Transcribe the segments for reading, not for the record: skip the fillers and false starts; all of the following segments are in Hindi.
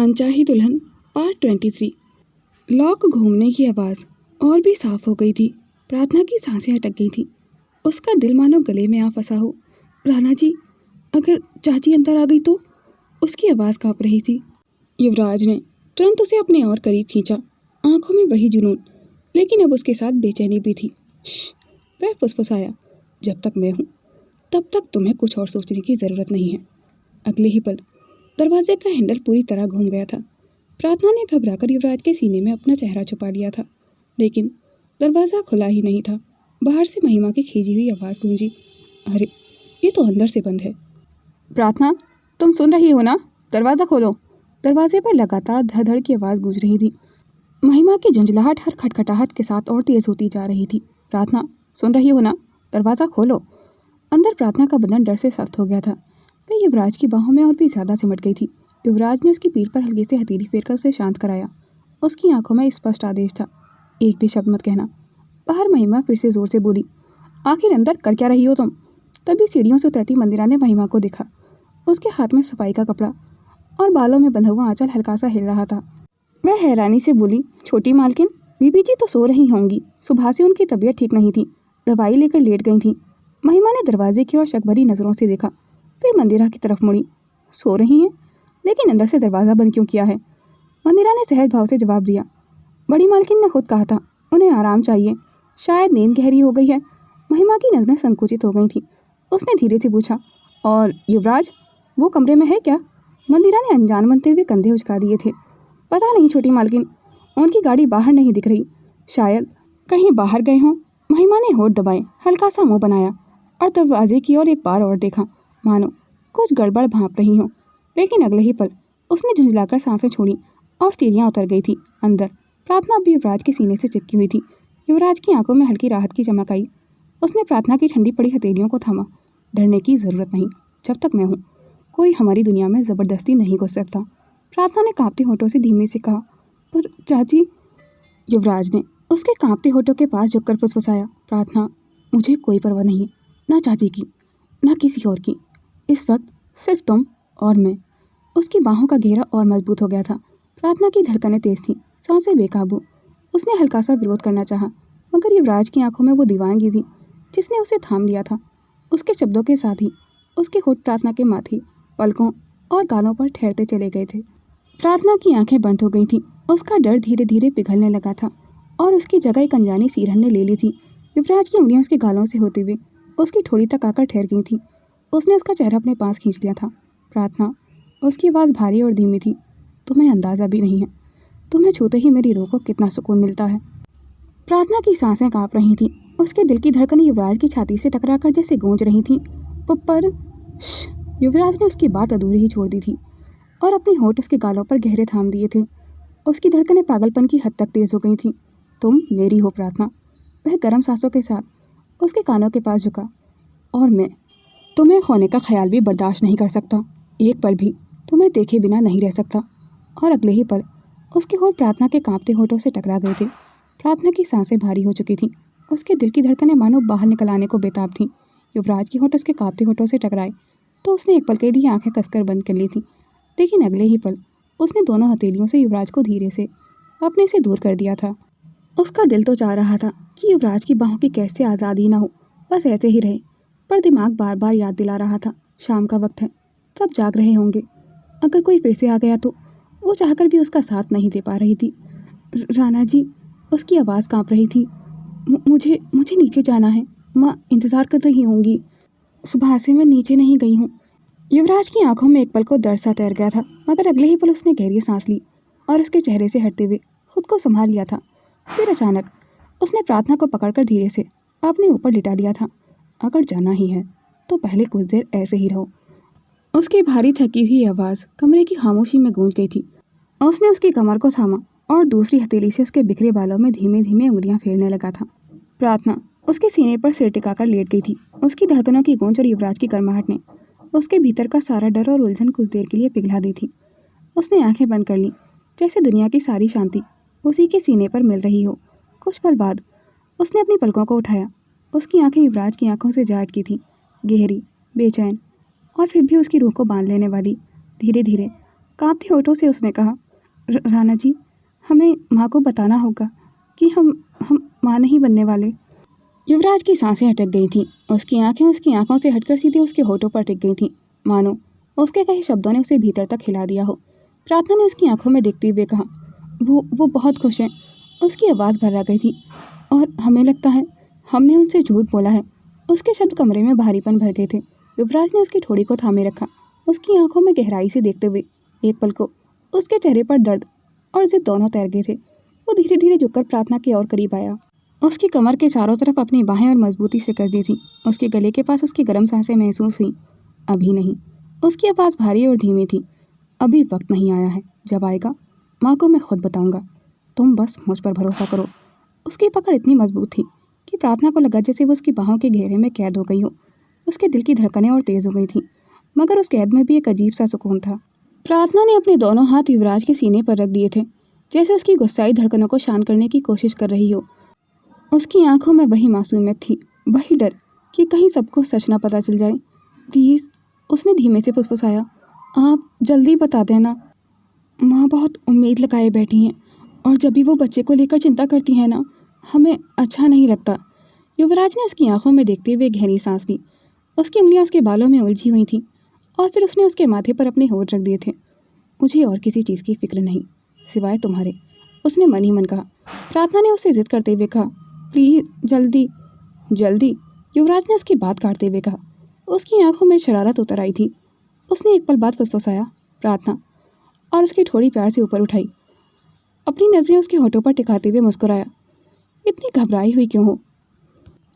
अनचाही दुल्हन पार्ट 23। लॉक घूमने की आवाज़ और भी साफ हो गई थी। प्रार्थना की सांसें अटक गई थी। उसका दिल मानो गले में आ फंसा हो। राणा जी, अगर चाची अंदर आ गई तो? उसकी आवाज़ काँप रही थी। युवराज ने तुरंत उसे अपने और करीब खींचा, आंखों में वही जुनून, लेकिन अब उसके साथ बेचैनी भी थी। वह फुसफुसाया, जब तक मैं हूँ तब तक तुम्हें कुछ और सोचने की ज़रूरत नहीं है। अगले ही पल दरवाजे का हैंडल पूरी तरह घूम गया था। प्रार्थना ने घबराकर युवराज के सीने में अपना चेहरा छुपा लिया था, लेकिन दरवाज़ा खुला ही नहीं था। बाहर से महिमा की खींची हुई आवाज़ गूंजी, अरे ये तो अंदर से बंद है। प्रार्थना, तुम सुन रही हो ना? दरवाज़ा खोलो। दरवाजे पर लगातार धड़-धड़ की आवाज़ गूंज रही थी। महिमा की झुंझलाहट हर खटखटाहट के साथ और तेज़ होती जा रही थी। प्रार्थना, सुन रही हो ना? दरवाज़ा खोलो। अंदर प्रार्थना का बदन डर से सख्त हो गया था। वह युवराज की बाहों में और भी ज़्यादा सिमट गई थी। युवराज ने उसकी पीठ पर हल्के से हथेली फेरकर उसे शांत कराया। उसकी आंखों में स्पष्ट आदेश था, एक भी शब्द मत कहना। बाहर महिमा फिर से जोर से बोली, आखिर अंदर कर क्या रही हो तुम? तभी सीढ़ियों से उतरती मंदिरा ने महिमा को देखा। उसके हाथ में सफाई का कपड़ा और बालों में बंधा हुआ आंचल हल्का सा हिल रहा था। वह हैरानी से बोली, छोटी मालकिन, बीबी जी तो सो रही होंगी। सुबह से उनकी तबीयत ठीक नहीं थी, दवाई लेकर लेट गई थी। महिमा ने दरवाजे की ओर शक भरी नज़रों से देखा, फिर मंदिरा की तरफ मुड़ी। सो रही हैं, लेकिन अंदर से दरवाज़ा बंद क्यों किया है? मंदिरा ने सहज भाव से जवाब दिया, बड़ी मालकिन ने खुद कहा था उन्हें आराम चाहिए, शायद नींद गहरी हो गई है। महिमा की नज़रें संकुचित हो गई थी। उसने धीरे से पूछा, और युवराज वो कमरे में है क्या? मंदिरा ने अनजान बनते हुए कंधे उचका दिए थे। पता नहीं छोटी मालकिन, उनकी गाड़ी बाहर नहीं दिख रही, शायद कहीं बाहर गए हों। महिमा ने होठ दबाए हल्का सा मुंह बनाया और दरवाजे की ओर एक बार और देखा, मानो कुछ गड़बड़ भांप रही हो। लेकिन अगले ही पल उसने झुंझलाकर सांसें छोड़ी और सीढ़ियाँ उतर गई थी। अंदर प्रार्थना अब युवराज के सीने से चिपकी हुई थी। युवराज की आंखों में हल्की राहत की चमक आई। उसने प्रार्थना की ठंडी पड़ी हथेलियों को थामा। डरने की ज़रूरत नहीं, जब तक मैं हूँ कोई हमारी दुनिया में ज़बरदस्ती नहीं घुस सकता। प्रार्थना ने कांपते होठों से धीमे से कहा, पर चाची। युवराज ने उसके कांपते होठों के पास झुककर फुसफुसाया, प्रार्थना, मुझे कोई परवाह नहीं, ना चाची की ना किसी और की। इस वक्त सिर्फ तुम और मैं। उसकी बाहों का घेरा और मजबूत हो गया था। प्रार्थना की धड़कनें तेज थीं, सांसें बेकाबू। उसने हल्का सा विरोध करना चाहा, मगर युवराज की आंखों में वो दीवानगी थी जिसने उसे थाम लिया था। उसके शब्दों के साथ ही उसके होठ प्रार्थना के माथे, पलकों और गालों पर ठहरते चले गए थे। प्रार्थना की आंखें बंद हो गई थीं। उसका डर धीरे धीरे पिघलने लगा था और उसकी जगह एक अनजानी सिरहन ने ले ली थी। युवराज की उंगलियां उसके गालों से होते हुए उसकी ठोड़ी तक आकर ठहर गई थी। उसने उसका चेहरा अपने पास खींच लिया था। प्रार्थना, उसकी आवाज़ भारी और धीमी थी, तुम्हें अंदाज़ा भी नहीं है, तुम्हें छूते ही मेरी रूह को कितना सुकून मिलता है। प्रार्थना की सांसें काँप रही थीं। उसके दिल की धड़कनें युवराज की छाती से टकराकर जैसे गूंज रही थीं। पर युवराज ने उसकी बात अधूरी ही छोड़ दी थी और अपने होठ उसके गालों पर गहरे थाम दिए थे। उसकी धड़कनें पागलपन की हद तक तेज़ हो गई थीं। तुम मेरी हो प्रार्थना। वह गर्म सांसों के साथ उसके कानों के पास झुका, और मैं तुम्हें खोने का ख्याल भी बर्दाश्त नहीं कर सकता, एक पल भी तुम्हें देखे बिना नहीं रह सकता। और अगले ही पल उसके होठ प्रार्थना के कांपते होठों से टकरा गए थे। प्रार्थना की सांसें भारी हो चुकी थीं। उसके दिल की धड़कनें मानो बाहर निकल आने को बेताब थीं। युवराज की होठ उसके कांपते होठों से टकराए तो उसने एक पल के लिए आंखें कसकर बंद कर ली थीं, लेकिन अगले ही पल उसने दोनों हथेलियों से युवराज को धीरे से अपने से दूर कर दिया था। उसका दिल तो चाह रहा था कि युवराज की बाहों की कैसे आज़ादी ना हो, बस ऐसे ही रहे, पर दिमाग बार बार याद दिला रहा था, शाम का वक्त है, सब जाग रहे होंगे, अगर कोई फिर से आ गया तो। वो चाहकर भी उसका साथ नहीं दे पा रही थी। राणा जी, उसकी आवाज़ काँप रही थी, मुझे मुझे नीचे जाना है, माँ इंतज़ार कर रही होंगी। सुबह से मैं नीचे नहीं गई हूँ। युवराज की आंखों में एक पल को दर्द सा तैर गया था, मगर अगले ही पल उसने गहरी सांस ली और उसके चेहरे से हटते हुए खुद को संभाल लिया था। फिर अचानक उसने प्रार्थना को पकड़कर धीरे से अपने ऊपर लिटा लिया था। अगर जाना ही है तो पहले कुछ देर ऐसे ही रहो। उसकी भारी थकी हुई आवाज़ कमरे की खामोशी में गूंज गई थी। उसने उसकी कमर को थामा और दूसरी हथेली से उसके बिखरे बालों में धीमे धीमे उंगलियां फेरने लगा था। प्रार्थना उसके सीने पर सिर टिकाकर लेट गई थी। उसकी धड़कनों की गूंज और युवराज की गर्माहट ने उसके भीतर का सारा डर और उलझन कुछ देर के लिए पिघला दी थी। उसने आंखें बंद कर लीं, जैसे दुनिया की सारी शांति उसी के सीने पर मिल रही हो। कुछ पल बाद उसने अपनी पलकों को उठाया। उसकी आंखें युवराज की आंखों से जा अटकी थीं, गहरी, बेचैन और फिर भी उसकी रूह को बांध लेने वाली। धीरे धीरे कांपते होठों से उसने कहा, राणा जी, हमें माँ को बताना होगा कि हम माँ नहीं बनने वाले। युवराज की सांसें अटक गई थीं। उसकी आंखों से हटकर सीधे उसके होठों पर टिक गई थीं, मानो उसके कहे शब्दों ने उसे भीतर तक हिला दिया हो। प्रार्थना ने उसकी आंखों में देखते हुए कहा, वो बहुत खुश हैं। उसकी आवाज़ भर्रा गई थी। और हमें लगता है हमने उनसे झूठ बोला है। उसके शब्द कमरे में भारीपन भर गए थे। युवराज ने उसकी ठोड़ी को थामे रखा, उसकी आंखों में गहराई से देखते हुए। एक पल को उसके चेहरे पर दर्द और जिद दोनों तैर गए थे। वो धीरे धीरे झुककर प्रार्थना के और करीब आया। उसकी कमर के चारों तरफ अपनी बाहें और मजबूती से कस दी थी। उसके गले के पास उसकी गर्म सांसें महसूस हुई। अभी नहीं। उसकी आवाज़ भारी और धीमी थी। अभी वक्त नहीं आया है। जब आएगा माँ को मैं खुद बताऊंगा। तुम बस मुझ पर भरोसा करो। उसकी पकड़ इतनी मजबूत थी कि प्रार्थना को लगा जैसे वो उसकी बाहों के घेरे में कैद हो गई हो। उसके दिल की धड़कनें और तेज़ हो गई थीं, मगर उस कैद में भी एक अजीब सा सुकून था। प्रार्थना ने अपने दोनों हाथ युवराज के सीने पर रख दिए थे, जैसे उसकी गुस्साई धड़कनों को शांत करने की कोशिश कर रही हो। उसकी आंखों में वही मासूमियत थी, वही डर कि कहीं सबको सच ना पता चल जाए। प्लीज़, उसने धीमे से फुसफुसाया, आप जल्दी बता देना। माँ बहुत उम्मीद लगाए बैठी हैं और जब भी वो बच्चे को लेकर चिंता करती हैं ना, हमें अच्छा नहीं लगता। युवराज ने उसकी आंखों में देखते हुए गहरी सांस ली। उसकी उंगलियां उसके बालों में उलझी हुई थीं और फिर उसने उसके माथे पर अपने होंठ रख दिए थे। मुझे और किसी चीज़ की फिक्र नहीं सिवाय तुम्हारे, उसने मन ही मन कहा। प्रार्थना ने उसे जिद करते हुए कहा, प्लीज़ जल्दी जल्दी। युवराज ने उसकी बात काटते हुए कहा। उसकी आंखों में शरारत उतर आई थी। उसने एक पल बाद फुसफुसाया, प्रार्थना, और उसकी थोड़ी प्यार से ऊपर उठाई। अपनी नज़रें उसके होठों पर टिकाते हुए मुस्कुराया। इतनी घबराई हुई क्यों हो?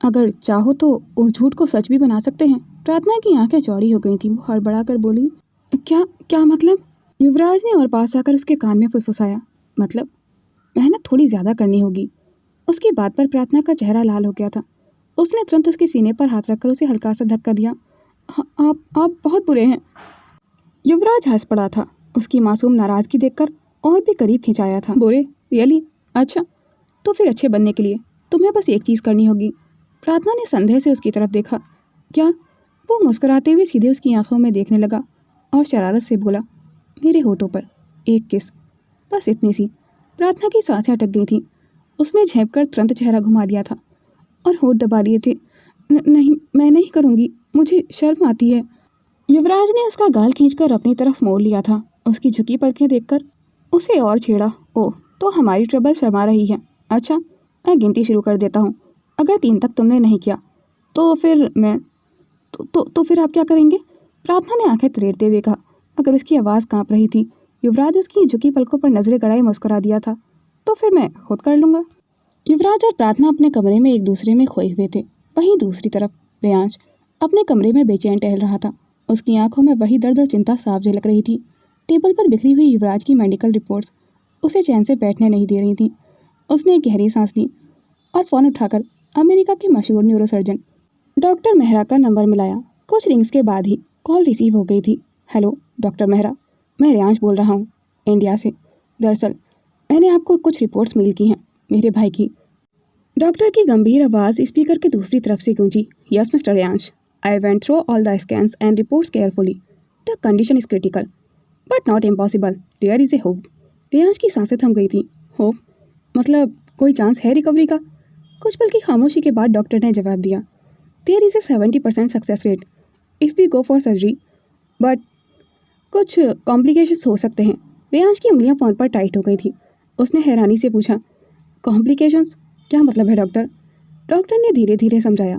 अगर चाहो तो उस झूठ को सच भी बना सकते हैं। प्रार्थना की आंखें चौड़ी हो गई थीं। वो हड़बड़ा कर बोली, क्या क्या मतलब? युवराज ने और पास आकर उसके कान में फुसफुसाया, मतलब मेहनत थोड़ी ज़्यादा करनी होगी। उसकी बात पर प्रार्थना का चेहरा लाल हो गया था। उसने तुरंत उसके सीने पर हाथ रखकर उसे हल्का सा धक्का दिया। आप बहुत बुरे हैं। युवराज हंस पड़ा था, उसकी मासूम नाराज़गी देखकर और भी करीब खिंचाया था। बुरे? रियली? अच्छा, तो फिर अच्छे बनने के लिए तुम्हें बस एक चीज़ करनी होगी। प्रार्थना ने संदेह से उसकी तरफ देखा। क्या? वो मुस्कुराते हुए सीधे उसकी आंखों में देखने लगा और शरारत से बोला, मेरे होठों पर एक किस, बस इतनी सी। प्रार्थना की सांसें अटक गई थीं। उसने झेंपकर तुरंत चेहरा घुमा दिया था और होठ दबा लिए थे। नहीं, मैं नहीं करूँगी, मुझे शर्म आती है। युवराज ने उसका गाल खींचकर अपनी तरफ मोड़ लिया था। उसकी झुकी पलकें देखकर उसे और छेड़ा। ओह, तो हमारी ट्रबल शर्मा रही है। अच्छा, मैं गिनती शुरू कर देता हूँ। अगर 3 तक तुमने नहीं किया तो फिर मैं तो फिर आप क्या करेंगे? प्रार्थना ने आंखें तरेड़ते हुए कहा, मगर उसकी आवाज़ कांप रही थी। युवराज उसकी झुकी पलकों पर नजरें गड़ाए मुस्कुरा दिया था। तो फिर मैं खुद कर लूँगा। युवराज और प्रार्थना अपने कमरे में एक दूसरे में खोए हुए थे। वहीं दूसरी तरफ रेयांश अपने कमरे में बेचैन टहल रहा था। उसकी आंखों में वही दर्द और चिंता साफ झलक रही थी। टेबल पर बिखरी हुई युवराज की मेडिकल रिपोर्ट्स उसे चैन से बैठने नहीं दे रही थीं। उसने एक गहरी सांस ली और फ़ोन उठाकर अमेरिका के मशहूर न्यूरोसर्जन डॉक्टर मेहरा का नंबर मिलाया। कुछ रिंग्स के बाद ही कॉल रिसीव हो गई थी। हेलो डॉक्टर मेहरा, मैं रेयांश बोल रहा हूँ, इंडिया से। दरअसल मैंने आपको कुछ रिपोर्ट्स मेल की हैं, मेरे भाई की। डॉक्टर की गंभीर आवाज़ स्पीकर के दूसरी तरफ से गूंजी। Yes mister Reyansh, I went through all the scans and reports carefully. The condition is critical but not impossible. There is a hope. Reyansh की सांसें थम गई थी। होप? मतलब कोई चांस है रिकवरी का? कुछ पल की खामोशी के बाद डॉक्टर ने जवाब दिया, there is a 70% success rate if we go for surgery, but कुछ कॉम्प्लिकेशंस हो सकते हैं। रेयांश की उंगलियां फ़ोन पर टाइट हो गई थी। उसने हैरानी से पूछा, कॉम्प्लिकेशंस? क्या मतलब है डॉक्टर? डॉक्टर ने धीरे धीरे समझाया,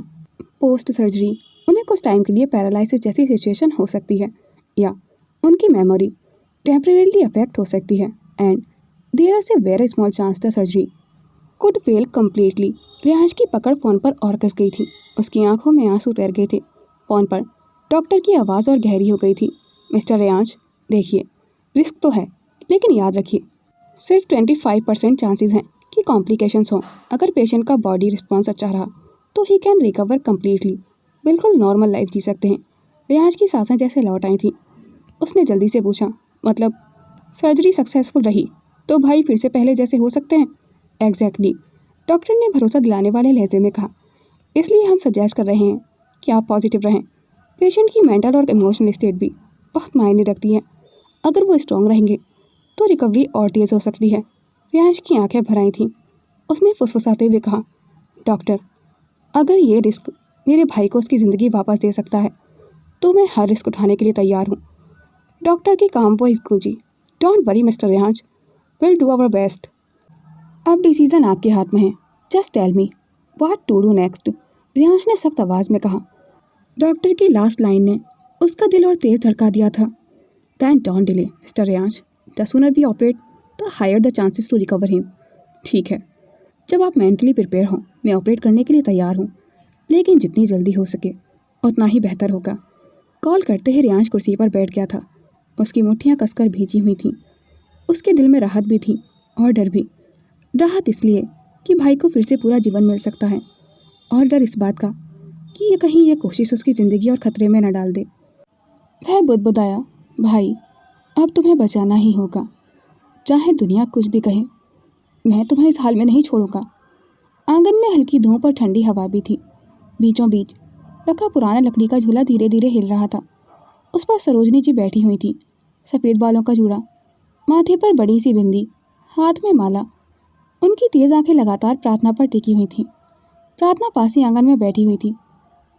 पोस्ट सर्जरी उन्हें कुछ टाइम के लिए पैरालिसिस जैसी सिचुएशन हो सकती है, या उनकी मेमोरी टेम्परेरीली अफेक्ट हो सकती है, and there is a very small chance the surgery could fail completely. Reyansh की पकड़ फ़ोन पर और कस गई थी। उसकी आंखों में आंसू तैर गए थे। फ़ोन पर डॉक्टर की आवाज़ और गहरी हो गई थी। मिस्टर रेयांश, देखिए, रिस्क तो है, लेकिन याद रखिए, सिर्फ 25% चांसेस हैं कि कॉम्प्लिकेशंस हों। अगर पेशेंट का बॉडी रिस्पॉन्स अच्छा रहा तो ही कैन रिकवर कम्प्लीटली, बिल्कुल नॉर्मल लाइफ जी सकते हैं। रेयांश की सांसें जैसे लौट आई थीं। उसने जल्दी से पूछा, मतलब सर्जरी सक्सेसफुल रही तो भाई फिर से पहले जैसे हो सकते हैं? एग्जैक्टली, डॉक्टर ने भरोसा दिलाने वाले लहजे में कहा। इसलिए हम सजेस्ट कर रहे हैं कि आप पॉजिटिव रहें। पेशेंट की मेंटल और इमोशनल स्टेट भी बहुत मायने रखती है। अगर वो स्ट्रांग रहेंगे तो रिकवरी और तेज़ हो सकती है। रियांश की आंखें भर आई थीं। उसने फुसफुसाते हुए कहा, डॉक्टर, अगर ये रिस्क मेरे भाई को उसकी ज़िंदगी वापस दे सकता है तो मैं हर रिस्क उठाने के लिए तैयार हूँ। डॉक्टर की काम वॉइस गूंजी, don't worry mister Riyansh, will do our best. अब डिसीज़न आपके हाथ में है, just tell me what to do next, Riyansh ने सख्त आवाज़ में कहा। डॉक्टर की लास्ट लाइन ने उसका दिल और तेज़ धड़का दिया था। Then don't delay mister Riyansh, the sooner we operate the higher the chances to recover him. ठीक है, जब आप मेंटली प्रिपेयर हों मैं ऑपरेट करने के लिए तैयार हूँ, लेकिन जितनी जल्दी हो सके उतना ही बेहतर होगा। कॉल करते ही रियांश कुर्सी पर बैठ गया था। उसकी मुट्ठियाँ कसकर भींची हुई थीं। उसके दिल में राहत भी थी और डर भी। राहत इसलिए कि भाई को फिर से पूरा जीवन मिल सकता है, और डर इस बात का कि ये कहीं ये कोशिश उसकी ज़िंदगी और ख़तरे में न डाल दे। वह बुदबुदाया, भाई अब तुम्हें बचाना ही होगा, चाहे दुनिया कुछ भी कहे, मैं तुम्हें इस हाल में नहीं छोड़ूंगा। आंगन में हल्की धूप और ठंडी हवा भी थी। बीचों बीच रखा पुराना लकड़ी का झूला धीरे धीरे हिल रहा था। उस पर सरोजनी जी बैठी हुई थी। सफ़ेद बालों का जूड़ा, माथे पर बड़ी सी बिंदी, हाथ में माला। उनकी तेज़ आंखें लगातार प्रार्थना पर टिकी हुई थीं। प्रार्थना पास ही आंगन में बैठी हुई थी।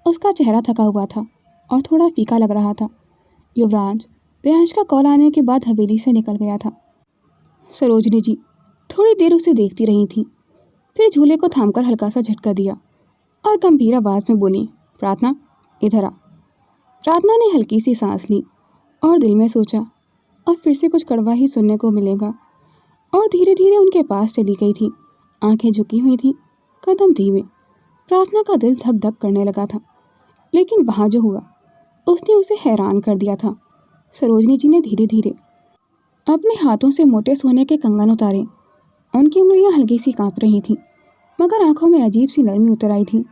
उसका चेहरा थका हुआ था और थोड़ा फीका लग रहा था। युवराज रियांश का कॉल आने के बाद हवेली से निकल गया था। सरोजनी जी थोड़ी देर उसे देखती रही थी, फिर झूले को थामकर हल्का सा झटका दिया और गंभीर आवाज़ में बोली, प्रार्थना इधर आ। प्रार्थना ने हल्की सी सांस ली और दिल में सोचा, अब फिर से कुछ कड़वा ही सुनने को मिलेगा, और धीरे धीरे उनके पास चली गई थी। आंखें झुकी हुई थीं, कदम धीमे। प्रार्थना का दिल धक धक करने लगा था, लेकिन वहाँ जो हुआ उसने उसे हैरान कर दिया था। सरोजनी जी ने धीरे धीरे अपने हाथों से मोटे सोने के कंगन उतारे। उनकी उंगलियां हल्की सी कांप रही थीं, मगर आंखों में अजीब सी नरमी उतर आई थी।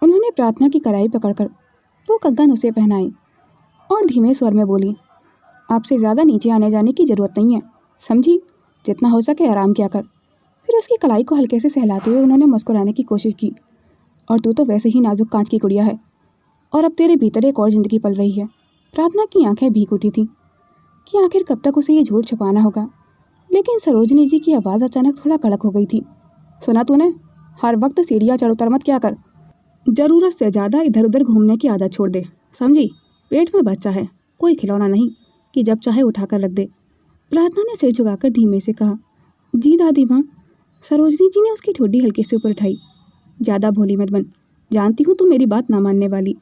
उन्होंने प्रार्थना की कलाई पकड़कर वो कंगन उसे पहनाए और धीमे स्वर में बोली, आपसे ज़्यादा नीचे आने जाने की ज़रूरत नहीं है, समझी? जितना हो सके आराम किया कर। फिर उसकी कलाई को हल्के से सहलाते हुए उन्होंने मुस्कुराने की कोशिश की, और तू तो वैसे ही नाजुक कांच की गुड़िया है, और अब तेरे भीतर एक और ज़िंदगी पल रही है। प्रार्थना की आंखें भीग उठी थीं कि आखिर कब तक उसे ये झूठ छुपाना होगा। लेकिन सरोजनी जी की आवाज़ अचानक थोड़ा कड़क हो गई थी। सुना तूने? हर वक्त सीढ़ियाँ चढ़ उतर मत क्या कर। ज़रूरत से ज़्यादा इधर उधर घूमने की आदत छोड़ दे, समझी? पेट में बच्चा है, कोई खिलौना नहीं कि जब चाहे उठाकर रख दे। प्रार्थना ने सिर झुकाकर धीमे से कहा, जी दादी माँ। सरोजनी जी ने उसकी ठोडी हल्के से ऊपर उठाई। ज़्यादा भोली मत बन, जानती हूँ तू मेरी बात ना मानने वाली,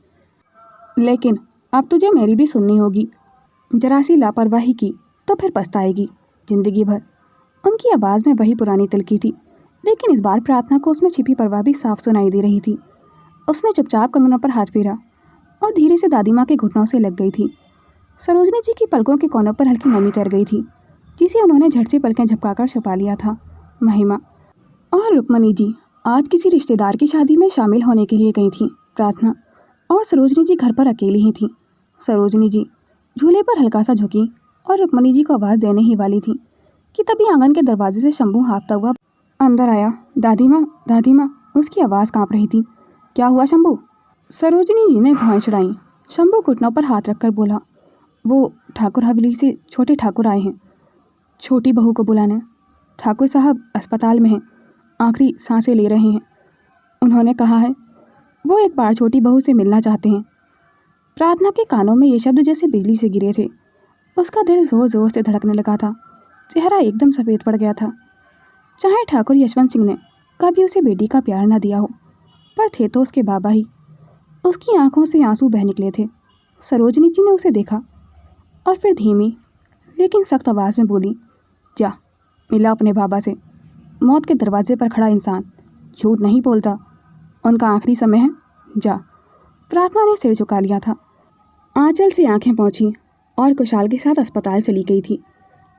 लेकिन अब तुझे मेरी भी सुननी होगी। जरा सी लापरवाही की तो फिर पछताएगी जिंदगी भर। उनकी आवाज़ में वही पुरानी तिलकी थी, लेकिन इस बार प्रार्थना को उसमें छिपी परवाह भी साफ सुनाई दे रही थी। उसने चुपचाप कंगनों पर हाथ फेरा और धीरे से दादी माँ के घुटनों से लग गई थी। सरोजनी जी की पलकों के कोनों पर हल्की नमी तैर गई थी, जिसे उन्होंने झट से पलकें झपकाकर छुपा लिया था। महिमा और रुक्मणी जी आज किसी रिश्तेदार की शादी में शामिल होने के लिए गई थीं। प्रार्थना और सरोजनी जी घर पर अकेली ही थीं। सरोजनी जी झूले पर हल्का सा झुकी और रुक्मणी जी को आवाज़ देने ही वाली थी कि तभी आंगन के दरवाजे से शंभू हाँफता हुआ अंदर आया। दादी माँ, उसकी आवाज़ काँप रही थी। क्या हुआ शंभू? सरोजनी जी ने भौं चढ़ाई। शंभू घुटनों पर हाथ रखकर बोला, वो ठाकुर हवेली से छोटे ठाकुर आए हैं छोटी बहू को बुलाने। ठाकुर साहब अस्पताल में हैं, आखिरी सांसें ले रहे हैं। उन्होंने कहा है वो एक बार छोटी बहू से मिलना चाहते हैं। प्रार्थना के कानों में ये शब्द जैसे बिजली से गिरे थे। उसका दिल ज़ोर ज़ोर से धड़कने लगा था। चेहरा एकदम सफ़ेद पड़ गया था। चाहे ठाकुर यशवंत सिंह ने कभी उसे बेटी का प्यार न दिया हो, पर थे तो उसके बाबा ही। उसकी आंखों से आंसू बह निकले थे। सरोजनी जी ने उसे देखा और फिर धीमी लेकिन सख्त आवाज़ में बोली, जा मिला अपने बाबा से। मौत के दरवाजे पर खड़ा इंसान झूठ नहीं बोलता। उनका आखिरी समय है, जा। प्रार्थना ने सिर झुका लिया था। आंचल से आंखें पहुंची और कुशाल के साथ अस्पताल चली गई थी।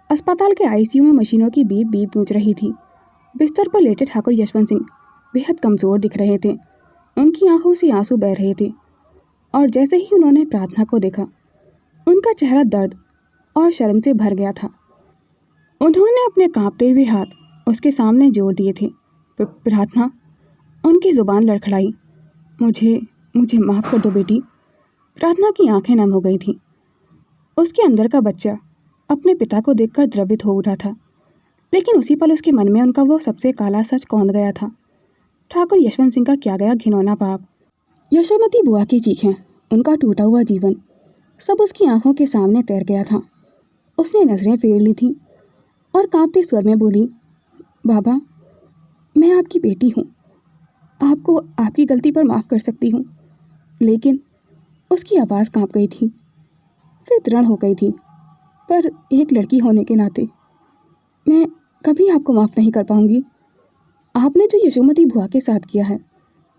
अस्पताल के आईसीयू में मशीनों की बीप बीप गूंज रही थी। बिस्तर पर लेटे ठाकुर यशवंत सिंह बेहद कमज़ोर दिख रहे थे। उनकी आंखों से आंसू बह रहे थे, और जैसे ही उन्होंने प्रार्थना को देखा उनका चेहरा दर्द और शर्म से भर गया था। उन्होंने अपने कांपते हुए हाथ उसके सामने जोड़ दिए थे। प्रार्थना, उनकी ज़ुबान लड़खड़ाई। मुझे माफ़ कर दो बेटी। प्रार्थना की आंखें नम हो गई थीं। उसके अंदर का बच्चा अपने पिता को देखकर द्रवित हो उठा था, लेकिन उसी पल उसके मन में उनका वो सबसे काला सच कौंध गया था। ठाकुर यशवंत सिंह का क्या गया घिनौना पाप, यशोमती बुआ की चीखें, उनका टूटा हुआ जीवन, सब उसकी आंखों के सामने तैर गया था। उसने नजरें फेर ली थीं और कांपते स्वर में बोली, बाबा, मैं आपकी बेटी हूँ, आपको आपकी गलती पर माफ़ कर सकती हूँ। लेकिन उसकी आवाज़ कांप गई थी, फिर दृढ़ हो गई थी। पर एक लड़की होने के नाते मैं कभी आपको माफ़ नहीं कर पाऊँगी। आपने जो यशोमती बुआ के साथ किया है,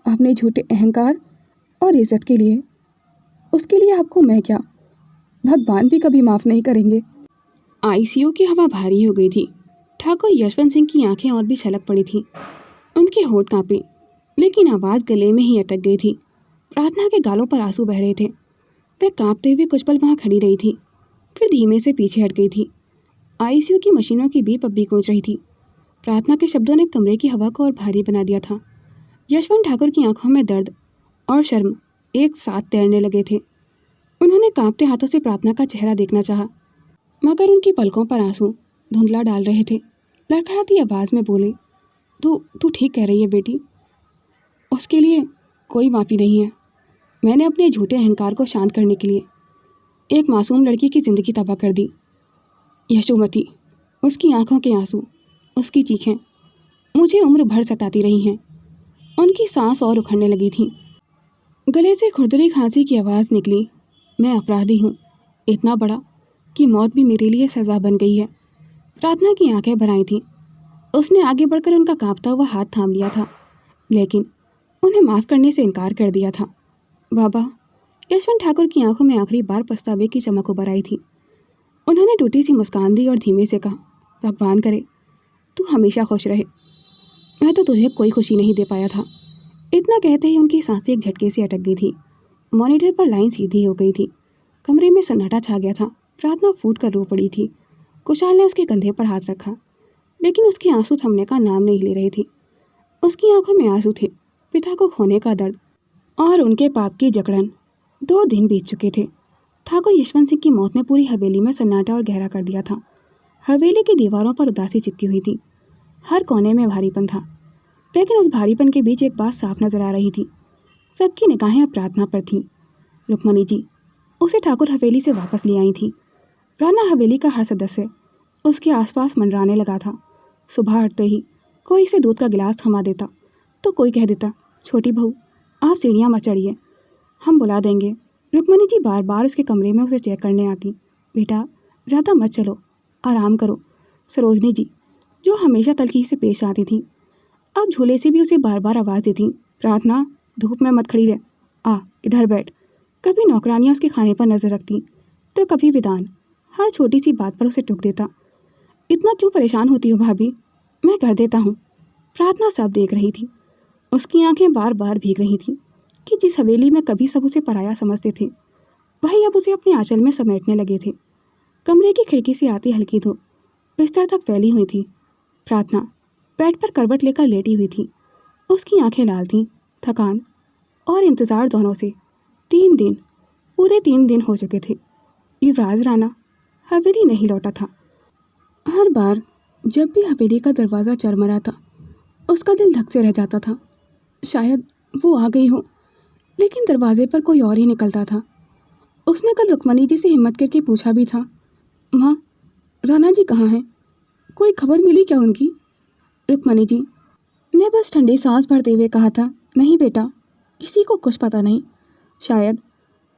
अपने झूठे अहंकार और इज्जत के लिए, उसके लिए आपको मैं क्या, भगवान भी कभी माफ़ नहीं करेंगे। आईसीयू की हवा भारी हो गई थी। ठाकुर यशवंत सिंह की आंखें और भी छलक पड़ी थीं। उनके होठ कांपे, लेकिन आवाज़ गले में ही अटक गई थी। प्रार्थना के गालों पर आंसू बह रहे थे। वह कांपते हुए कुछ पल वहाँ खड़ी रही थी, फिर धीमे से पीछे हट गई थी। आईसीयू की मशीनों की बीप अब भी गूंज रही थी। प्रार्थना के शब्दों ने कमरे की हवा को और भारी बना दिया था। यशवंत ठाकुर की आंखों में दर्द और शर्म एक साथ तैरने लगे थे। उन्होंने कांपते हाथों से प्रार्थना का चेहरा देखना चाहा, मगर उनकी पलकों पर आंसू धुंधला डाल रहे थे। लड़खड़ाती आवाज़ में बोले, तू ठीक कह रही है बेटी, उसके लिए कोई माफ़ी नहीं है। मैंने अपने झूठे अहंकार को शांत करने के लिए एक मासूम लड़की की ज़िंदगी तबाह कर दी। यशोमती, उसकी आंखों के आंसू, उसकी चीखें मुझे उम्र भर सताती रही हैं। उनकी सांस और उखड़ने लगी थी। गले से खुरदरी खांसी की आवाज़ निकली, मैं अपराधी हूँ, इतना बड़ा कि मौत भी मेरे लिए सज़ा बन गई है। प्रार्थना की आंखें भर आई थीं। उसने आगे बढ़कर उनका कांपता हुआ हाथ थाम लिया था, लेकिन उन्हें माफ़ करने से इनकार कर दिया था। बाबा, यशवंत ठाकुर की आंखों में आखिरी बार पछतावे की चमक उभर आई थी। उन्होंने टूटी सी मुस्कान दी और धीमे से कहा, भगवान करे तू हमेशा खुश रहे। मैं तो तुझे कोई खुशी नहीं दे पाया था। इतना कहते ही उनकी सांसें एक झटके से अटक गई थी। मॉनिटर पर लाइन सीधी हो गई थी। कमरे में सन्नाटा छा गया था। प्रार्थना फूट कर रो पड़ी थी। कुशाल ने उसके कंधे पर हाथ रखा, लेकिन उसके आंसू थमने का नाम नहीं ले रहे थे। उसकी आंखों में आंसू थे, पिता को खोने का दर्द और उनके पाप की जकड़न। 2 दिन बीत चुके थे। ठाकुर यशवंत सिंह की मौत ने पूरी हवेली में सन्नाटा और गहरा कर दिया था। हवेली की दीवारों पर उदासी चिपकी हुई थी। हर कोने में भारीपन था, लेकिन उस भारीपन के बीच एक बात साफ नजर आ रही थी। सबकी निगाहें अब प्रार्थना पर थीं। रुक्मणी जी उसे ठाकुर हवेली से वापस ले आई थी। राना हवेली का हर सदस्य उसके आसपास मंडराने लगा था। सुबह उठते ही कोई इसे दूध का गिलास थमा देता, तो कोई कह देता, छोटी बहू आप सीढ़ियाँ मत चढ़िए, हम बुला देंगे। रुक्मणी जी बार बार उसके कमरे में उसे चेक करने आती। बेटा ज़्यादा मत चलो, आराम करो। सरोजनी जी जो हमेशा तल्खी से पेश आती थी, अब झूले से भी उसे बार बार आवाज़ देती, प्रार्थना धूप में मत खड़ी रह, आ इधर बैठ। कभी नौकरानियाँ उसके खाने पर नज़र रखती, तो कभी विधान हर छोटी सी बात पर उसे टोक देता। इतना क्यों परेशान होती हो भाभी, मैं कर देता हूँ। प्रार्थना सब देख रही थी। उसकी आंखें बार बार भीग रही थीं कि जिस हवेली में कभी सब उसे पराया समझते थे, वही अब उसे अपने आंचल में समेटने लगे थे। कमरे की खिड़की से आती हल्की धूप बिस्तर तक फैली हुई थी। प्रार्थना बेड पर करवट लेकर लेटी हुई थी। उसकी आंखें लाल थीं। थकान और इंतज़ार दोनों से 3 दिन, पूरे 3 दिन हो चुके थे। युवराज राणा हवेली नहीं लौटा था। हर बार जब भी हवेली का दरवाज़ा चरमरा था, उसका दिल धक से रह जाता था। शायद वो आ गई हो, लेकिन दरवाजे पर कोई और ही निकलता था। उसने कल रुक्मणी जी से हिम्मत करके पूछा भी था, माँ राणा जी कहाँ हैं, कोई खबर मिली क्या उनकी? रुक्मणी जी ने बस ठंडी सांस भरते हुए कहा था, नहीं बेटा, किसी को कुछ पता नहीं, शायद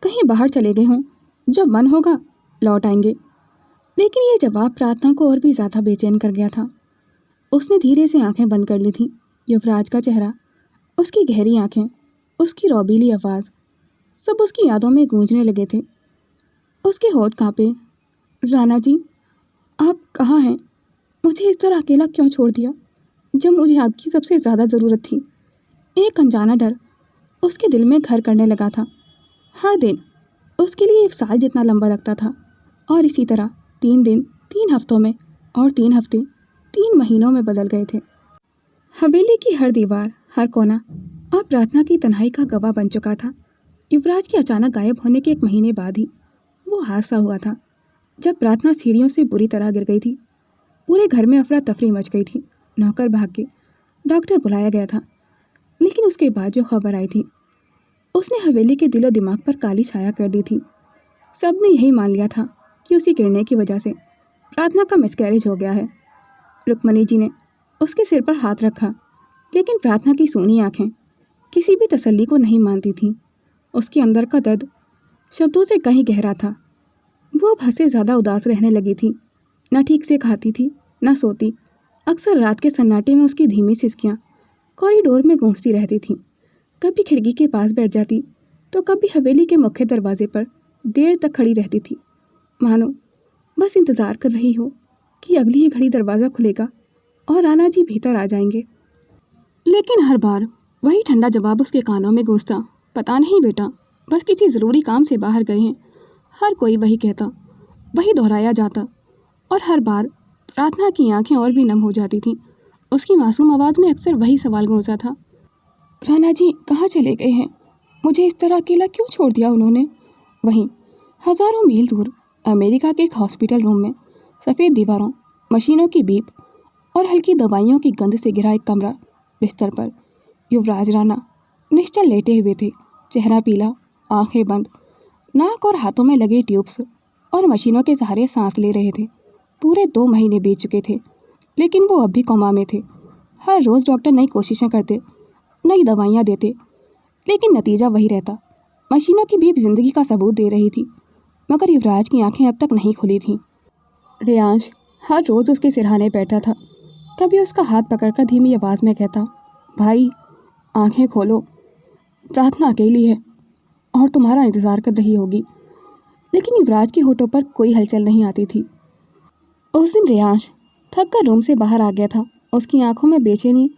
कहीं बाहर चले गए हों, जब मन होगा लौट आएंगे। लेकिन ये जवाब प्रार्थना को और भी ज़्यादा बेचैन कर गया था। उसने धीरे से आंखें बंद कर ली थीं। युवराज का चेहरा, उसकी गहरी आंखें, उसकी रौबीली आवाज़, सब उसकी यादों में गूंजने लगे थे। उसके होठ कांपे। राणा जी आप कहाँ हैं? मुझे इस तरह अकेला क्यों छोड़ दिया जब मुझे आपकी सबसे ज़्यादा ज़रूरत थी? एक अनजाना डर उसके दिल में घर करने लगा था। हर दिन उसके लिए 1 साल जितना लंबा लगता था, और इसी तरह 3 दिन 3 हफ्तों में, और 3 हफ्ते 3 महीनों में बदल गए थे। हवेली की हर दीवार, हर कोना अब प्रार्थना की तन्हाई का गवाह बन चुका था। युवराज के अचानक गायब होने के 1 महीने बाद ही वो हादसा हुआ था। जब प्रार्थना सीढ़ियों से बुरी तरह गिर गई थी। पूरे घर में अफरा तफरी मच गई थी। नौकर भाग के डॉक्टर बुलाया गया था, लेकिन उसके बाद जो खबर आई थी उसने हवेली के दिलो दिमाग पर काली छाया कर दी थी। सब ने यही मान लिया था कि उसी गिरने की वजह से प्रार्थना का मिसकैरेज हो गया है। रुक्मणी जी ने उसके सिर पर हाथ रखा, लेकिन प्रार्थना की सूनी आंखें किसी भी तसल्ली को नहीं मानती थीं। उसके अंदर का दर्द शब्दों से कहीं गहरा था। वो अब हद से ज़्यादा उदास रहने लगी थी। न ठीक से खाती थी, न सोती। अक्सर रात के सन्नाटे में उसकी धीमी सिसकियाँ कॉरिडोर में गूंजती रहती थीं। कभी खिड़की के पास बैठ जाती तो कभी हवेली के मुख्य दरवाजे पर देर तक खड़ी रहती थी, मानो बस इंतज़ार कर रही हो कि अगली ही घड़ी दरवाज़ा खुलेगा और राणा जी भीतर आ जाएंगे। लेकिन हर बार वही ठंडा जवाब उसके कानों में गूंजता, पता नहीं बेटा, बस किसी ज़रूरी काम से बाहर गए हैं। हर कोई वही कहता, वही दोहराया जाता, और हर बार प्रार्थना की आंखें और भी नम हो जाती थीं। उसकी मासूम आवाज़ में अक्सर वही सवाल गूंजता था, राणा जी कहाँ चले गए हैं? मुझे इस तरह अकेला क्यों छोड़ दिया उन्होंने? वहीं हज़ारों मील दूर अमेरिका के एक हॉस्पिटल रूम में सफ़ेद दीवारों, मशीनों की बीप और हल्की दवाइयों की गंध से घिरा एक कमरा। बिस्तर पर युवराज राणा निश्चल लेटे हुए थे, चेहरा पीला, आंखें बंद, नाक और हाथों में लगे ट्यूब्स और मशीनों के सहारे सांस ले रहे थे। पूरे 2 महीने बीत चुके थे, लेकिन वो अब भी कोमा में थे। हर रोज़ डॉक्टर नई कोशिशें करते, नई दवाइयाँ देते, लेकिन नतीजा वही रहता। मशीनों की बीप जिंदगी का सबूत दे रही थी, मगर युवराज की आंखें अब तक नहीं खुली थीं। रेयांश हर रोज़ उसके सिरहाने बैठा था। कभी उसका हाथ पकड़कर धीमी आवाज़ में कहता, भाई आंखें खोलो, प्रार्थना अकेली है और तुम्हारा इंतज़ार कर रही होगी। लेकिन युवराज के होठों पर कोई हलचल नहीं आती थी। उस दिन रेयांश थक कर रूम से बाहर आ गया था। उसकी आंखों में बेचैनी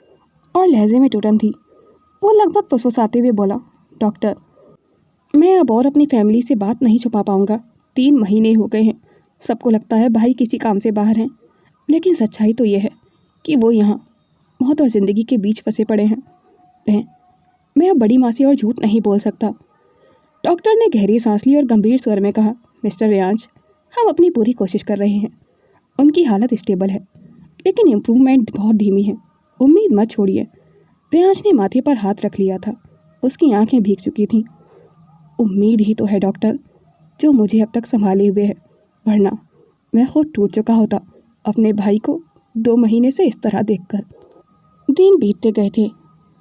और लहजे में टूटन थी। वो लगभग फुसफुसाते हुए बोला, डॉक्टर, मैं अब और अपनी फैमिली से बात नहीं छुपा पाऊंगा। 3 महीने हो गए हैं। सबको लगता है भाई किसी काम से बाहर हैं, लेकिन सच्चाई तो ये है कि वो यहाँ मौत और ज़िंदगी के बीच फंसे पड़े हैं। मैं अब बड़ी माँ से और झूठ नहीं बोल सकता। डॉक्टर ने गहरी सांस ली और गंभीर स्वर में कहा, मिस्टर रेयांश, हम अपनी पूरी कोशिश कर रहे हैं। उनकी हालत स्टेबल है, लेकिन इम्प्रूवमेंट बहुत धीमी है। उम्मीद मत छोड़िए। रेयांश ने माथे पर हाथ रख लिया था। उसकी आंखें भीग चुकी थीं। उम्मीद ही तो है डॉक्टर, जो मुझे अब तक संभाले हुए है, वरना मैं खुद टूट चुका होता अपने भाई को 2 महीने से इस तरह देखकर। दिन बीतते गए थे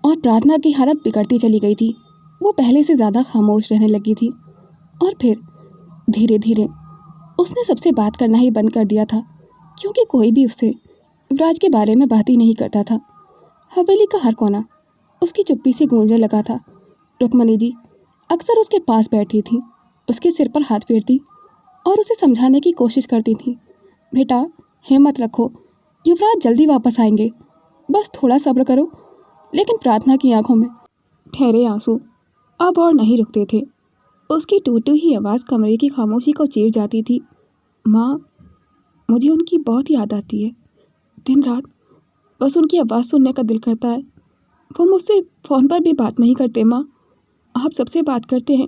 और प्रार्थना की हालत बिगड़ती चली गई थी। वो पहले से ज़्यादा खामोश रहने लगी थी और फिर धीरे धीरे उसने सबसे बात करना ही बंद कर दिया था, क्योंकि कोई भी उससे युवराज के बारे में बात ही नहीं करता था। हवेली का हर कोना उसकी चुप्पी से गूंजने लगा था। रुक्मणी जी अक्सर उसके पास बैठती थी, उसके सिर पर हाथ फेरती और उसे समझाने की कोशिश करती थी, बेटा हिम्मत रखो, युवराज जल्दी वापस आएंगे, बस थोड़ा सब्र करो। लेकिन प्रार्थना की आंखों में ठहरे आंसू अब और नहीं रुकते थे। उसकी टूटी हुई आवाज़ कमरे की खामोशी को चीर जाती थी। माँ, मुझे उनकी बहुत याद आती है। दिन रात बस उनकी आवाज़ सुनने का दिल करता है। वो मुझसे फ़ोन पर भी बात नहीं करते माँ, आप सबसे बात करते हैं,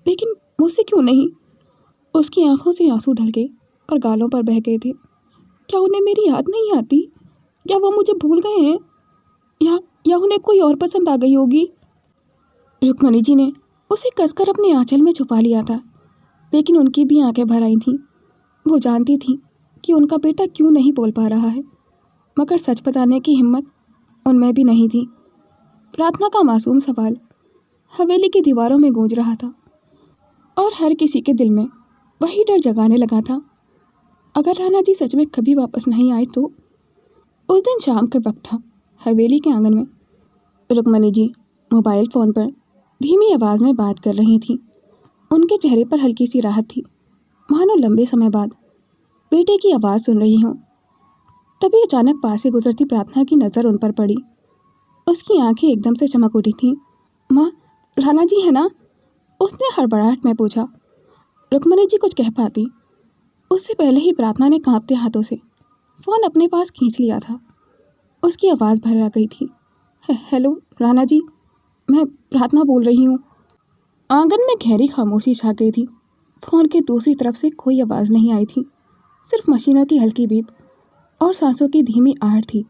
लेकिन मुझसे क्यों नहीं? उसकी आंखों से आंसू ढल गए और गालों पर बह गए थे। क्या उन्हें मेरी याद नहीं आती? क्या वो मुझे भूल गए हैं? या उन्हें कोई और पसंद आ गई होगी? रुक्मणी जी ने उसे कसकर अपने आंचल में छुपा लिया था, लेकिन उनकी भी आंखें भर आई थीं। वो जानती थी कि उनका बेटा क्यों नहीं बोल पा रहा है, मगर सच बताने की हिम्मत उनमें भी नहीं थी। प्रार्थना का मासूम सवाल हवेली की दीवारों में गूंज रहा था और हर किसी के दिल में वही डर जगाने लगा था, अगर राणा जी सच में कभी वापस नहीं आए तो। उस दिन शाम का वक्त था। हवेली के आंगन में रुक्मणी जी मोबाइल फ़ोन पर धीमी आवाज़ में बात कर रही थी। उनके चेहरे पर हल्की सी राहत थी, मानो लंबे समय बाद बेटे की आवाज़ सुन रही हूँ। तभी अचानक पास से गुजरती प्रार्थना की नज़र उन पर पड़ी। उसकी आंखें एकदम से चमक उठी थीं। माँ, राणा जी है ना? उसने हड़बड़ाहट में पूछा। रुक्मणी जी कुछ कह पाती उससे पहले ही प्रार्थना ने कांपते हाथों से फ़ोन अपने पास खींच लिया था। उसकी आवाज़ भर आ गई थी। हेलो राणा जी, मैं प्रार्थना बोल रही हूँ। आंगन में गहरी खामोशी छा गई थी। फ़ोन के दूसरी तरफ से कोई आवाज़ नहीं आई थी, सिर्फ मशीनों की हल्की बीप और सांसों की धीमी आहट थी।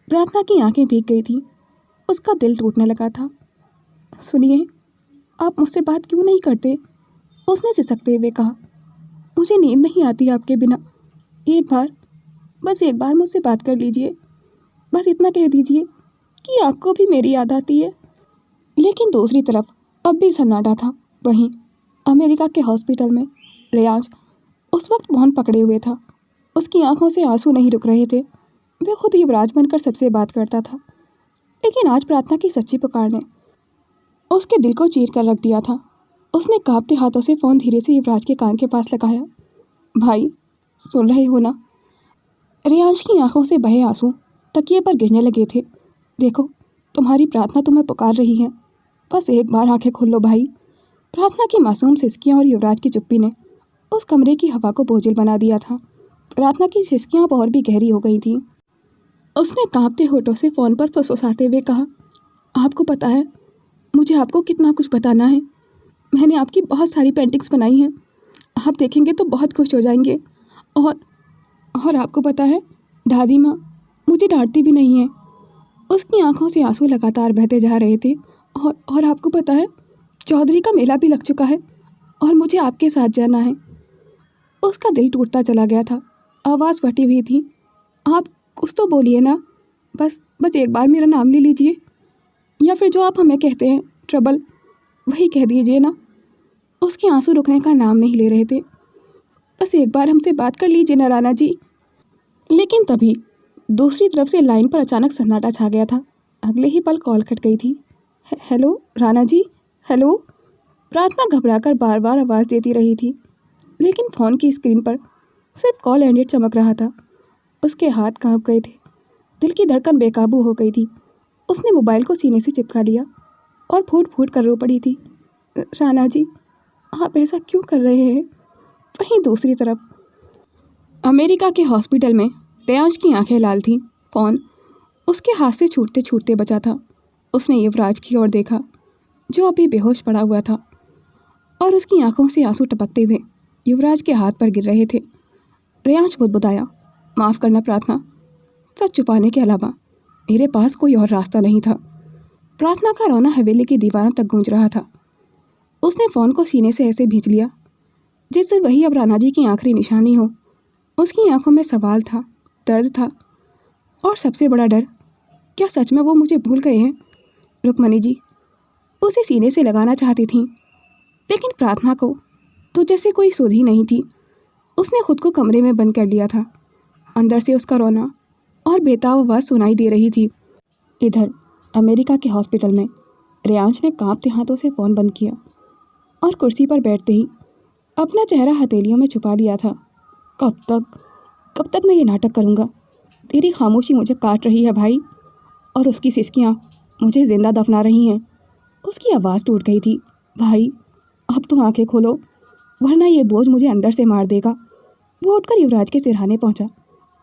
प्रार्थना की आंखें भीग गई थी, उसका दिल टूटने लगा था। सुनिए, आप मुझसे बात क्यों नहीं करते? उसने सिसकते हुए कहा। मुझे नींद नहीं आती आपके बिना। एक बार, बस एक बार मुझसे बात कर लीजिए। बस इतना कह दीजिए कि आपको भी मेरी याद आती है। लेकिन दूसरी तरफ अब भी सन्नाटा था। वहीं अमेरिका के हॉस्पिटल में रियाज उस वक्त फोन पकड़े हुए था। उसकी आंखों से आंसू नहीं रुक रहे थे। वह खुद युवराज बनकर सबसे बात करता था, लेकिन आज प्रार्थना की सच्ची पुकार ने उसके दिल को चीर कर रख दिया था। उसने कांपते हाथों से फ़ोन धीरे से युवराज के कान के पास लगाया। भाई, सुन रहे हो ना? रियांश की आंखों से बहे आंसू तकिए पर गिरने लगे थे। देखो, तुम्हारी प्रार्थना तुम्हें पुकार रही है। बस एक बार आंखें खोल लो भाई। प्रार्थना की मासूम सिसकियां और युवराज की चुप्पी ने उस कमरे की हवा को बोझिल बना दिया था। प्रार्थना की सिसकियां अब और भी गहरी हो गई थीं। उसने कांपते होठों से फ़ोन पर फुसफुसाते हुए कहा, आपको पता है मुझे आपको कितना कुछ बताना है। मैंने आपकी बहुत सारी पेंटिंग्स बनाई हैं। आप देखेंगे तो बहुत खुश हो जाएंगे। और आपको पता है, दादी माँ मुझे डांटती भी नहीं है। उसकी आंखों से आंसू लगातार बहते जा रहे थे। और आपको पता है, चौधरी का मेला भी लग चुका है और मुझे आपके साथ जाना है। उसका दिल टूटता चला गया था। आवाज़ फटी हुई थी। आप कुछ तो बोलिए ना। बस एक बार मेरा नाम ले लीजिए, या फिर जो आप हमें कहते हैं ट्रबल, वही कह दीजिए ना। उसके आंसू रुकने का नाम नहीं ले रहे थे। बस एक बार हमसे बात कर लीजिए ना राणा जी। लेकिन तभी दूसरी तरफ से लाइन पर अचानक सन्नाटा छा गया था। अगले ही पल कॉल कट गई थी। Hello Rana ji, hello. प्रार्थना घबराकर बार बार आवाज़ देती रही थी, लेकिन फ़ोन की स्क्रीन पर सिर्फ कॉल एंडेड चमक रहा था। उसके हाथ कांप गए थे, दिल की धड़कन बेकाबू हो गई थी। उसने मोबाइल को सीने से चिपका लिया और फूट फूट कर रो पड़ी थी। राणा जी, आप ऐसा क्यों कर रहे हैं? वहीं दूसरी तरफ अमेरिका के हॉस्पिटल में रियांश की आंखें लाल थीं। फ़ोन उसके हाथ से छूटते छूटते बचा था। उसने युवराज की ओर देखा, जो अभी बेहोश पड़ा हुआ था, और उसकी आंखों से आंसू टपकते हुए युवराज के हाथ पर गिर रहे थे। रियांश बुदबुदाया, माफ़ करना प्रार्थना, सच छुपाने के अलावा मेरे पास कोई और रास्ता नहीं था। प्रार्थना का रोना हवेली की दीवारों तक गूंज रहा था। उसने फ़ोन को सीने से ऐसे भींच लिया जिससे वही अब राणा जी की आखिरी निशानी हो। उसकी आंखों में सवाल था, दर्द था, और सबसे बड़ा डर, क्या सच में वो मुझे भूल गए हैं? रुक्मणी जी उसे सीने से लगाना चाहती थीं, लेकिन प्रार्थना को तो जैसे कोई सुध ही नहीं थी। उसने खुद को कमरे में बंद कर लिया था। अंदर से उसका रोना और बेताब आवाज़ सुनाई दे रही थी। इधर अमेरिका के हॉस्पिटल में रियांश ने कांपते हाथों से फ़ोन बंद किया और कुर्सी पर बैठते ही अपना चेहरा हथेलियों में छुपा लिया था। कब तक मैं ये नाटक करूँगा? तेरी खामोशी मुझे काट रही है भाई, और उसकी सिसकियाँ मुझे जिंदा दफना रही हैं। उसकी आवाज़ टूट गई थी। भाई, अब तो आंखें खोलो, वरना ये बोझ मुझे अंदर से मार देगा। वो उठकर युवराज के सिरहाने पहुंचा।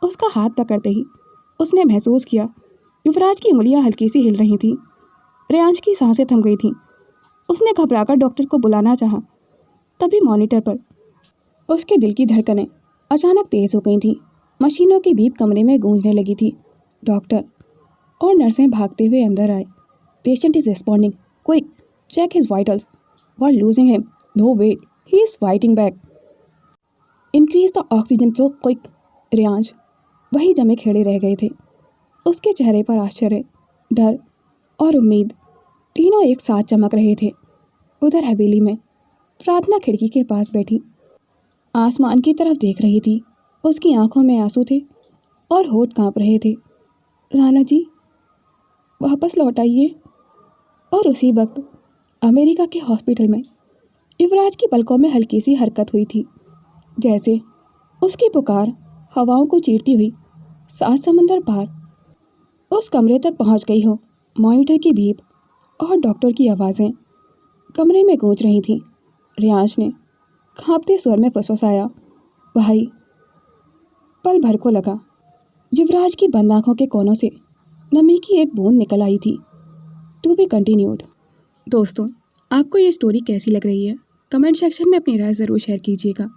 उसका हाथ पकड़ते ही उसने महसूस किया युवराज की उंगलियां हल्की सी हिल रही थीं। रियांश की सांसें थम गई थीं। उसने घबराकर डॉक्टर को बुलाना चाहा। तभी मॉनिटर पर उसके दिल की धड़कनें अचानक तेज़ हो गई थीं। मशीनों की बीप कमरे में गूंजने लगी थी। डॉक्टर और नर्सें भागते हुए अंदर आए। Patient is responding, quick check his vitals, we are losing him, no wait, he is fighting back, increase the oxygen flow quick. Riyansh वही जमे खड़े रह गए थे। उसके चेहरे पर आश्चर्य, डर और उम्मीद तीनों एक साथ चमक रहे थे। उधर हवेली में प्रार्थना खिड़की के पास बैठी आसमान की तरफ देख रही थी। उसकी आंखों में आंसू थे और होठ कांप रहे थे। राणा जी, वापस लौट आइए। और उसी वक्त अमेरिका के हॉस्पिटल में युवराज की पलकों में हल्की सी हरकत हुई थी, जैसे उसकी पुकार हवाओं को चीरती हुई 7 समंदर पार उस कमरे तक पहुंच गई हो। मॉनिटर की बीप और डॉक्टर की आवाज़ें कमरे में गूंज रही थीं। रियांश ने कांपते स्वर में फुसफुसाया, भाई। पल भर को लगा युवराज की बंद आँखों के कोनों से नमी की एक बूंद निकल आई थी। To be continued. दोस्तों, आपको ये स्टोरी कैसी लग रही है कमेंट सेक्शन में अपनी राय ज़रूर शेयर कीजिएगा।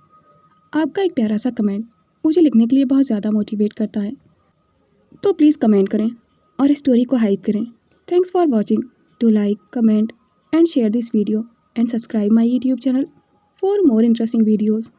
आपका एक प्यारा सा कमेंट मुझे लिखने के लिए बहुत ज़्यादा मोटिवेट करता है, तो प्लीज़ कमेंट करें और इस स्टोरी को हाइप करें। Thanks for watching. Do like, comment and share this video and subscribe my YouTube channel for more interesting videos.